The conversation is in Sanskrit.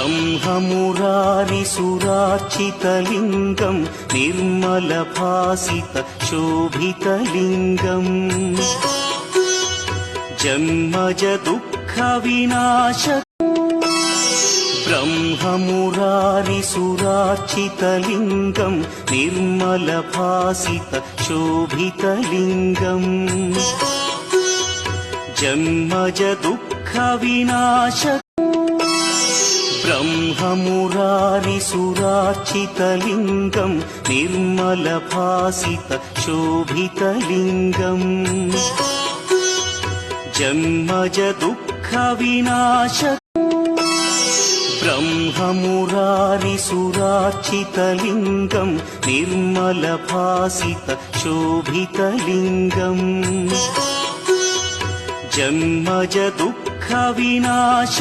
ब्रह्ममुरारिसुरार्चितलिङ्गं निर्मलभासित शोभितलिङ्गम् जन्मज दुःखविनाश ब्रह्ममुरारिसुरार्चितलिङ्गं निर्मलभासित शोभितलिङ्गम् जन्मज दुःखविनाश ब्रह्ममुरारिसुरार्चितलिङ्गं निर्मलभासित शोभितलिङ्गम् जन्मज दुःखविनाश ब्रह्ममुरारिसुरार्चितलिङ्गं निर्मलभासित शोभितलिङ्गम् जन्मज दुःखविनाश